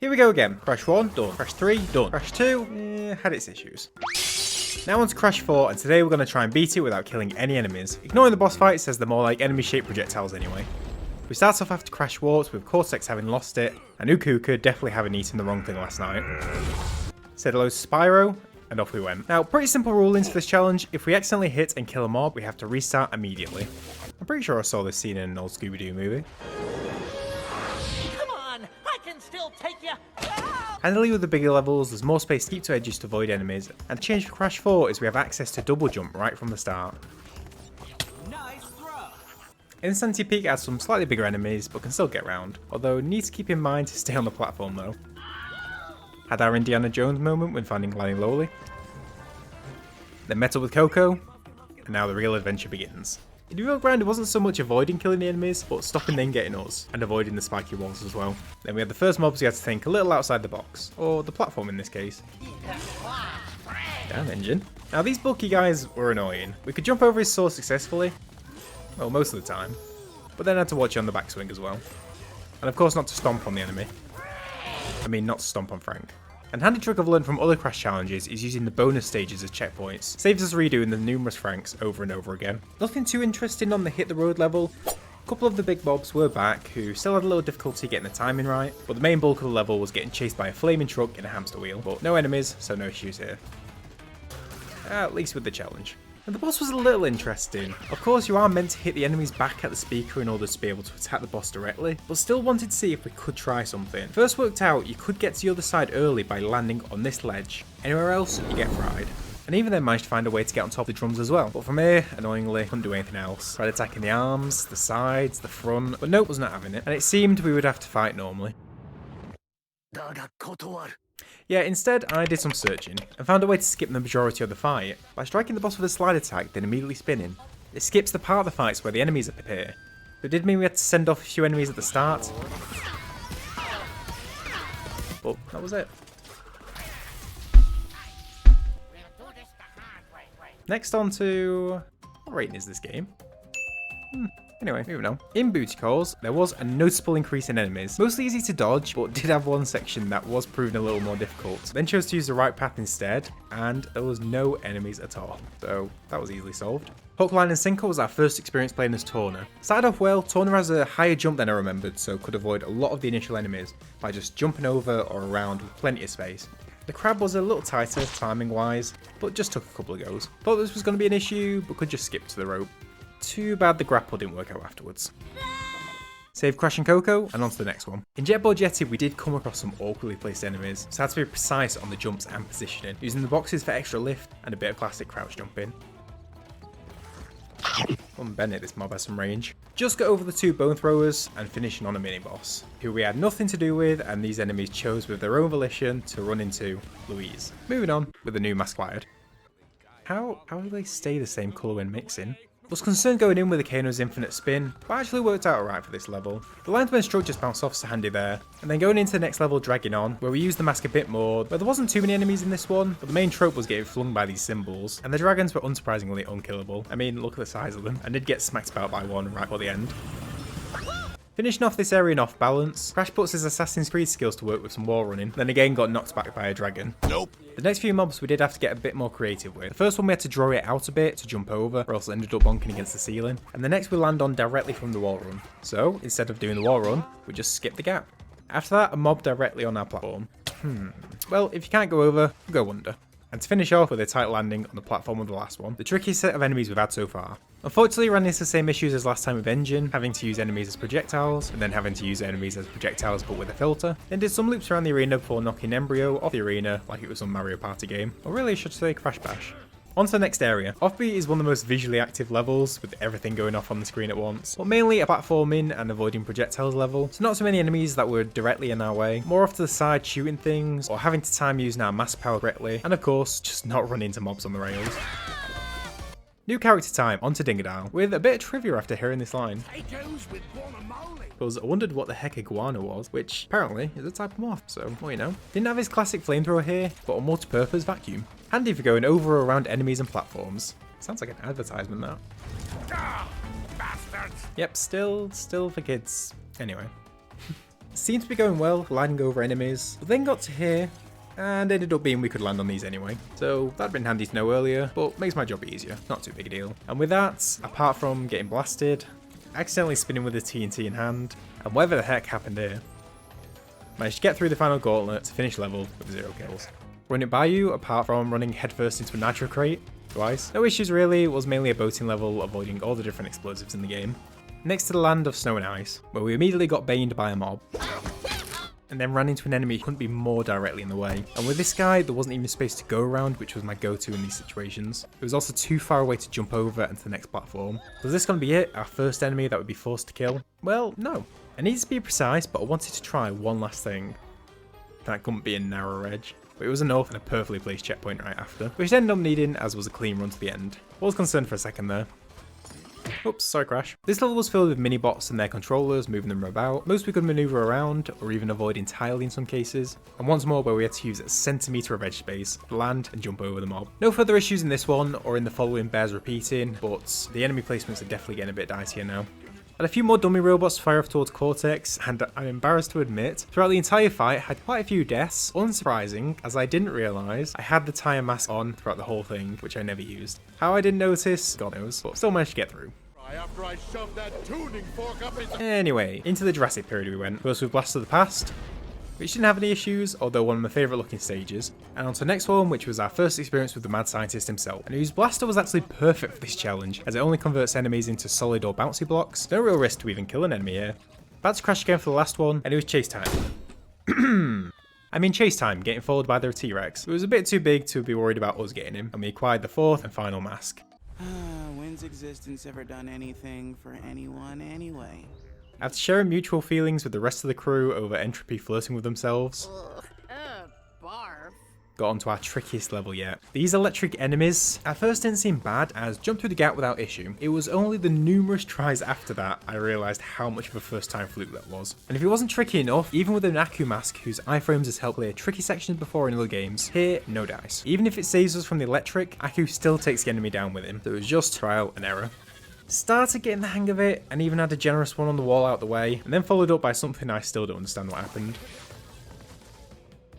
Here we go again. Crash 1, done. Crash 3, done. Crash 2, had its issues. Now on to Crash 4, and today we're going to try and beat it without killing any enemies. Ignoring the boss fights, as they're more like enemy-shaped projectiles anyway. We start off after Crash Warps with Cortex having lost it, and Ukuka definitely having eaten the wrong thing last night. Said hello to Spyro, and off we went. Now, pretty simple rulings for this challenge. If we accidentally hit and kill a mob, we have to restart immediately. I'm pretty sure I saw this scene in an old Scooby-Doo movie. Come on, I can still take you. Handily with the bigger levels, there's more space to keep to edges to avoid enemies, and the change for Crash 4 is we have access to double jump right from the start. Nice throw. Insanity Peak adds some slightly bigger enemies, but can still get round, although need to keep in mind to stay on the platform though. Had our Indiana Jones moment when finding Granny Lowly. Then met up with Coco, and now the real adventure begins. In the real grind, it wasn't so much avoiding killing the enemies, but stopping them getting us, and avoiding the spiky walls as well. Then we had the first mobs we had to think a little outside the box, or the platform in this case. Damn engine. Now these bulky guys were annoying. We could jump over his sword successfully, well most of the time, but then had to watch on the backswing as well. And of course not to stomp on the enemy. I mean not to stomp on Frank. And handy trick I've learned from other Crash challenges is using the bonus stages as checkpoints. Saves us redoing the numerous Franks over and over again. Nothing too interesting on the hit the road level. A couple of the big mobs were back, who still had a little difficulty getting the timing right, but the main bulk of the level was getting chased by a flaming truck in a hamster wheel. But no enemies, so no issues here. At least with the challenge. And the boss was a little interesting. Of course you are meant to hit the enemies back at the speaker in order to be able to attack the boss directly, but still wanted to see if we could try something. First worked out you could get to the other side early by landing on this ledge. Anywhere else, you get fried. And even then managed to find a way to get on top of the drums as well. But from here, annoyingly, couldn't do anything else. Tried attacking the arms, the sides, the front, but nope, was not having it. And it seemed we would have to fight normally. Yeah, instead I did some searching, and found a way to skip the majority of the fight, by striking the boss with a slide attack, then immediately spinning. It skips the part of the fights where the enemies appear. It did mean we had to send off a few enemies at the start, but that was it. Next on to... what rating is this game? Anyway, moving on. In Booty Calls, there was a noticeable increase in enemies. Mostly easy to dodge, but did have one section that was proven a little more difficult. Then chose to use the right path instead, and there was no enemies at all. So that was easily solved. Hook, Line and Sinker was our first experience playing as Torna. Started off well. Torna has a higher jump than I remembered, so could avoid a lot of the initial enemies by just jumping over or around with plenty of space. The crab was a little tighter timing wise, but just took a couple of goes. Thought this was going to be an issue, but could just skip to the rope. Too bad the grapple didn't work out afterwards. Save Crash and Coco, and on to the next one. In Jetboard Jetty, we did come across some awkwardly placed enemies, so had to be precise on the jumps and positioning, using the boxes for extra lift and a bit of classic crouch jumping. Bennett, this mob has some range. Just got over the two bone throwers and finishing on a mini boss, who we had nothing to do with, and these enemies chose with their own volition to run into Louise. Moving on with the new mask fired. How do they stay the same colour when mixing? Was concerned going in with Akano's infinite spin, but actually worked out alright for this level. The linesman stroke just bounced off so handy there, and then going into the next level dragging on, where we used the mask a bit more, but there wasn't too many enemies in this one, but the main trope was getting flung by these symbols, and the dragons were unsurprisingly unkillable. I mean, look at the size of them, and did get smacked about by one right at the end. Finishing off this area in off balance, Crash puts his Assassin's Creed skills to work with some wall running, then again got knocked back by a dragon. Nope. The next few mobs we did have to get a bit more creative with. The first one we had to draw it out a bit to jump over, or else it ended up bonking against the ceiling. And the next we land on directly from the wall run. So, instead of doing the wall run, we just skip the gap. After that, a mob directly on our platform. Well, if you can't go over, go under. And to finish off with a tight landing on the platform of the last one, the trickiest set of enemies we've had so far. Unfortunately, ran into the same issues as last time with Engine, having to use enemies as projectiles, and then having to use enemies as projectiles but with a filter. Then did some loops around the arena before knocking Embryo off the arena like it was some Mario Party game, or really I should say Crash Bash. On to the next area. Offbeat is one of the most visually active levels, with everything going off on the screen at once, but mainly a platforming and avoiding projectiles level, so not so many enemies that were directly in our way, more off to the side shooting things, or having to time using our mass power correctly, and of course, just not run into mobs on the rails. New character time, onto Dingadile, with a bit of trivia after hearing this line. Because I wondered what the heck iguana was, which apparently is a type of moth, so well you know. Didn't have his classic flamethrower here, but a multi-purpose vacuum. Handy for going over or around enemies and platforms. Sounds like an advertisement that. Yep, still for kids. Anyway. seemed to be going well, gliding over enemies, but then got to here, and ended up being we could land on these anyway. So that'd been handy to know earlier, but makes my job easier, not too big a deal. And with that, apart from getting blasted, accidentally spinning with the TNT in hand, and whatever the heck happened here, managed to get through the final gauntlet to finish level with 0 kills. Run it by you, apart from running headfirst into a nitro crate twice. No issues really, it was mainly a boating level, avoiding all the different explosives in the game. Next to the land of snow and ice, where we immediately got baned by a mob, and then ran into an enemy who couldn't be more directly in the way. And with this guy, there wasn't even space to go around, which was my go-to in these situations. It was also too far away to jump over and to the next platform. Was this going to be it, our first enemy that would be forced to kill? Well, no. I needed to be precise, but I wanted to try one last thing. That couldn't be a narrow edge. But it was enough and a perfectly placed checkpoint right after, which I ended up needing as was a clean run to the end. I was concerned for a second there. Oops, sorry Crash. This level was filled with mini-bots and their controllers, moving them about. Most we could maneuver around, or even avoid entirely in some cases. And once more where we had to use a centimetre of edge space to land and jump over the mob. No further issues in this one, or in the following bears repeating, but the enemy placements are definitely getting a bit dicier now. Had a few more dummy robots to fire off towards Cortex, and I'm embarrassed to admit, throughout the entire fight I had quite a few deaths, unsurprising, as I didn't realise I had the tyre mask on throughout the whole thing, which I never used. How I didn't notice, God knows, but still managed to get through. After I shoved that tuning fork up his... Anyway, into the Jurassic period we went, first with Blast of the Past, which didn't have any issues, although one of my favourite looking stages, and on to the next one, which was our first experience with the mad scientist himself, and whose blaster was actually perfect for this challenge, as it only converts enemies into solid or bouncy blocks. No real risk to even kill an enemy here. About to crash again for the last one, and it was chase time. I mean chase time, getting followed by the T-Rex. It was a bit too big to be worried about us getting him, and we acquired the fourth and final mask. When's existence ever done anything for anyone anyway? After sharing mutual feelings with the rest of the crew over Entropy flirting with themselves, Barf. got onto our trickiest level yet. These electric enemies at first didn't seem bad, as jumped through the gap without issue. It was only the numerous tries after that I realised how much of a first time fluke that was. And if it wasn't tricky enough, even with an Aku mask whose iframes has helped clear tricky sections before in other games, here no dice. Even if it saves us from the electric, Aku still takes the enemy down with him, so it was just trial and error. Started getting the hang of it, and even had a generous one on the wall out the way, and then followed up by something I still don't understand what happened.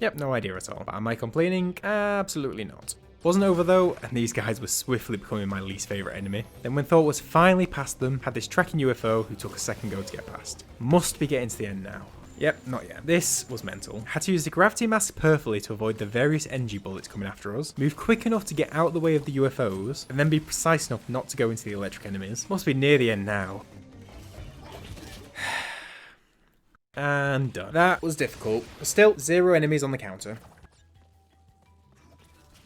Yep, no idea at all. But am I complaining? Absolutely not. Wasn't over though, and these guys were swiftly becoming my least favourite enemy. Then when thought was finally past them, had this tracking UFO who took a second go to get past. Must be getting to the end now. Yep, not yet. This was mental. Had to use the gravity mask perfectly to avoid the various energy bullets coming after us, move quick enough to get out of the way of the UFOs, and then be precise enough not to go into the electric enemies. Must be near the end now. And done. That was difficult, but still 0 enemies on the counter.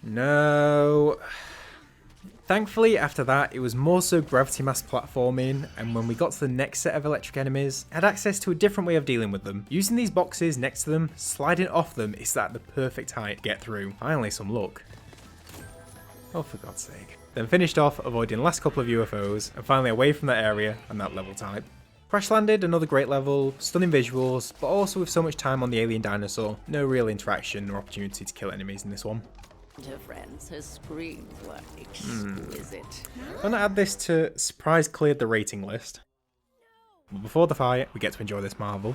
No. Thankfully, after that, it was more so gravity mask platforming, and when we got to the next set of electric enemies, I had access to a different way of dealing with them. Using these boxes next to them, sliding off them is at the perfect height to get through. Finally, some luck. Oh, for God's sake. Then finished off avoiding the last couple of UFOs, and finally away from that area and that level type. Crash landed, another great level, stunning visuals, but also with so much time on the alien dinosaur, no real interaction or opportunity to kill enemies in this one. Her friends, her screams were exquisite. I'm gonna add this to surprise cleared the rating list. But before the fight, we get to enjoy this marvel.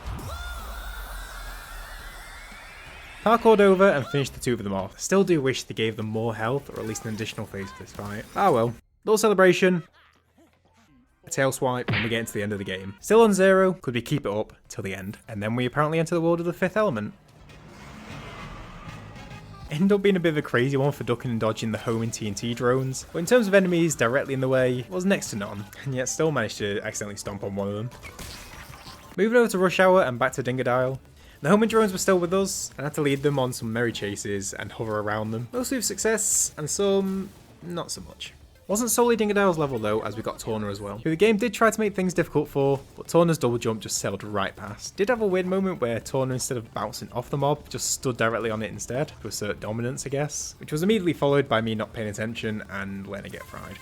Parkoured over and finished the 2 of them off. I still do wish they gave them more health, or at least an additional phase for this fight. Ah well. Little celebration. A tail swipe, and we get into the end of the game. Still on 0, could we keep it up till the end? And then we apparently enter the world of the 5th element. Ended up being a bit of a crazy one for ducking and dodging the homing TNT drones, but in terms of enemies directly in the way, it was next to none, and yet still managed to accidentally stomp on one of them. Moving over to Rush Hour and back to Dingodile. The homing drones were still with us, and I had to lead them on some merry chases and hover around them, mostly with success, and some not so much. Wasn't solely Dingodile's level though, as we got Torna as well, who the game did try to make things difficult for, but Torna's double jump just sailed right past. Did have a weird moment where Torna, instead of bouncing off the mob, just stood directly on it instead, to assert dominance I guess, which was immediately followed by me not paying attention and letting it get fried.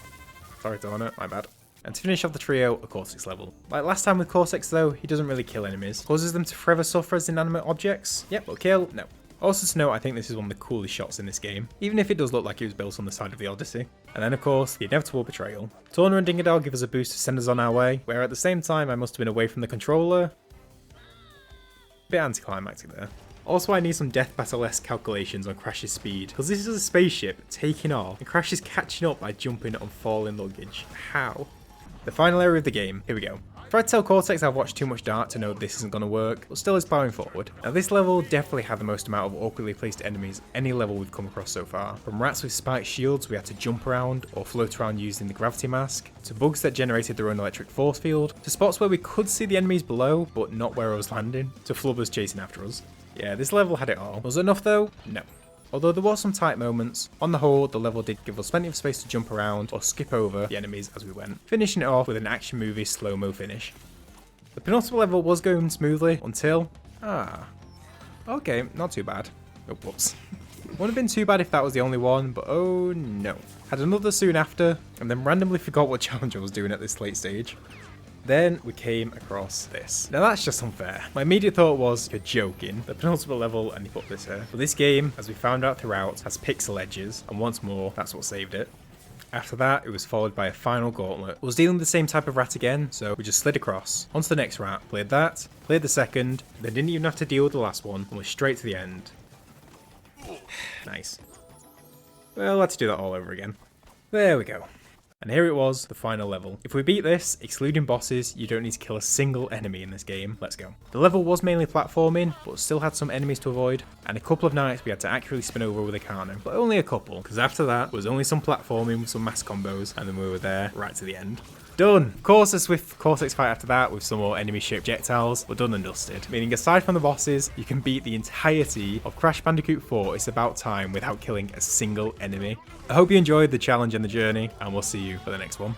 Sorry Torna, my bad. And to finish off the trio, a Cortex level. Like last time with Cortex though, he doesn't really kill enemies, causes them to forever suffer as inanimate objects. Yep, but kill, no. Also to note, I think this is one of the coolest shots in this game, even if it does look like it was built on the side of the Odyssey. And then of course, the inevitable betrayal. Torna and Dingodile give us a boost to send us on our way, where at the same time I must have been away from the controller. Bit anticlimactic there. Also, I need some Death Battle-esque calculations on Crash's speed, because this is a spaceship taking off, and Crash is catching up by jumping on falling luggage. How? The final area of the game, here we go. If I tell Cortex I've watched too much Dart to know this isn't going to work, but still is plowing forward. Now this level definitely had the most amount of awkwardly placed enemies any level we've come across so far. From rats with spiked shields we had to jump around or float around using the gravity mask, to bugs that generated their own electric force field, to spots where we could see the enemies below but not where I was landing, to flubbers chasing after us. Yeah, this level had it all. Was it enough though? No. Although there were some tight moments, on the whole the level did give us plenty of space to jump around or skip over the enemies as we went, finishing it off with an action movie slow-mo finish. The penultimate level was going smoothly until... okay, not too bad. Oh, whoops. Wouldn't have been too bad if that was the only one, but oh no. Had another soon after, and then randomly forgot what challenge I was doing at this late stage. Then we came across this. Now that's just unfair. My immediate thought was, you're joking, the penultimate level and you put this here. But this game, as we found out throughout, has pixel edges, and once more, that's what saved it. After that, it was followed by a final gauntlet. I was dealing with the same type of rat again, so we just slid across, onto the next rat, played that, played the second, then didn't even have to deal with the last one, and was straight to the end. Nice. Well, let's do that all over again. There we go. And here it was, the final level. If we beat this, excluding bosses, you don't need to kill a single enemy in this game. Let's go. The level was mainly platforming, but still had some enemies to avoid, and a couple of nights we had to accurately spin over with a Kano. But only a couple, because after that was only some platforming with some mass combos, and then we were there right to the end. Done! Of course, a swift Cortex fight after that with some more enemy-shaped projectiles, but done and dusted. Meaning aside from the bosses, you can beat the entirety of Crash Bandicoot 4 It's About Time without killing a single enemy. I hope you enjoyed the challenge and the journey, and we'll see you for the next one.